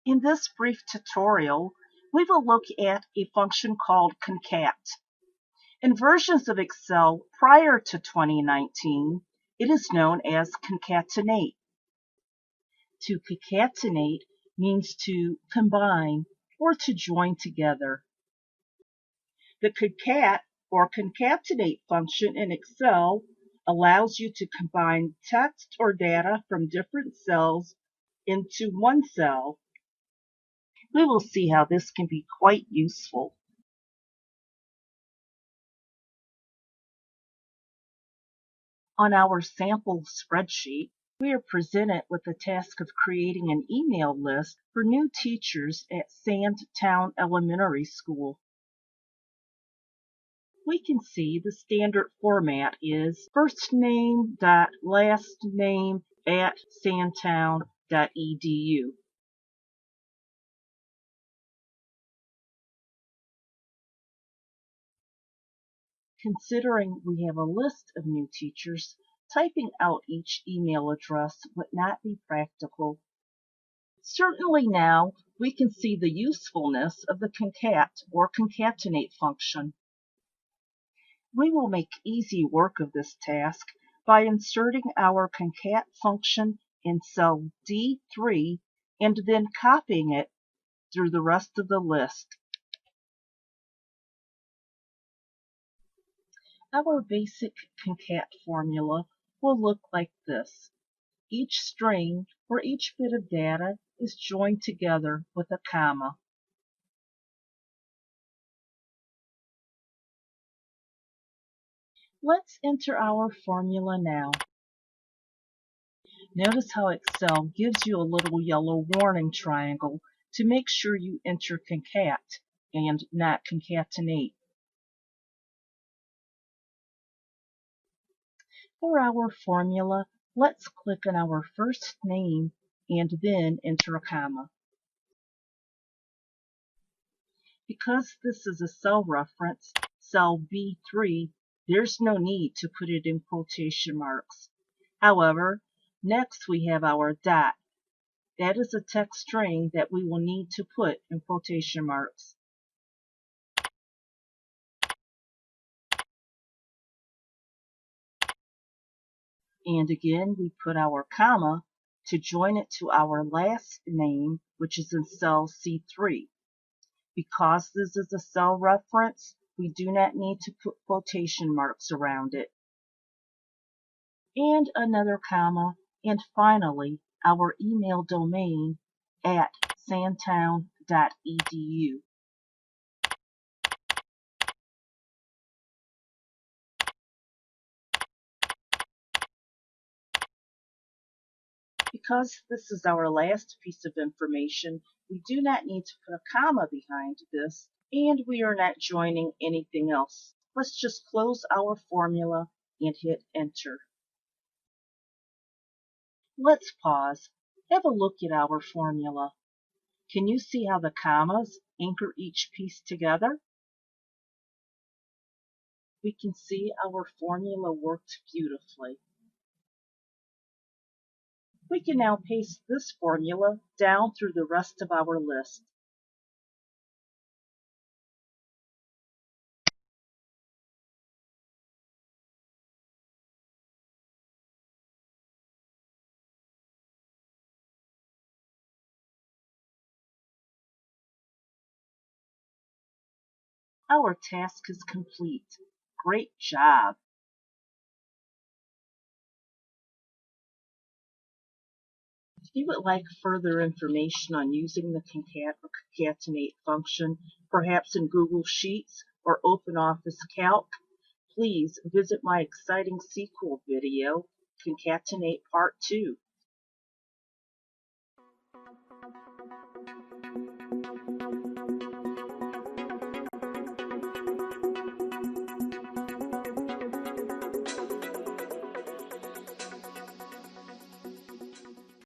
In this brief tutorial, we will look at a function called Concat. In versions of Excel prior to 2019, it is known as Concatenate. To concatenate means to combine or to join together. The concat or concatenate function in Excel allows you to combine text or data from different cells into one cell. We will see how this can be quite useful. On our sample spreadsheet, we are presented with the task of creating an email list for new teachers at Sandtown Elementary School. We can see the standard format is firstname.lastname@sandtown.edu. Considering we have a list of new teachers, typing out each email address would not be practical. Certainly now we can see the usefulness of the concat or concatenate function. We will make easy work of this task by inserting our concat function in cell D3 and then copying it through the rest of the list. Our basic concat formula will look like this. Each string or each bit of data is joined together with a comma. Let's enter our formula now. Notice how Excel gives you a little yellow warning triangle to make sure you enter concat and not concatenate. For our formula, let's click on our first name and then enter a comma. Because this is a cell reference, cell B3, there's no need to put it in quotation marks. However, next we have our dot. That is a text string that we will need to put in quotation marks. And again, we put our comma to join it to our last name, which is in cell C3. Because this is a cell reference, we do not need to put quotation marks around it. And another comma, and finally, our email domain at sandtown.edu. Because this is our last piece of information, we do not need to put a comma behind this, and we are not joining anything else. Let's just close our formula and hit enter. Let's pause. Have a look at our formula. Can you see how the commas anchor each piece together? We can see our formula worked beautifully. We can now paste this formula down through the rest of our list. Our task is complete. Great job! If you would like further information on using the concat or concatenate function, perhaps in Google Sheets or OpenOffice Calc, please visit my exciting sequel video, Concatenate Part 2.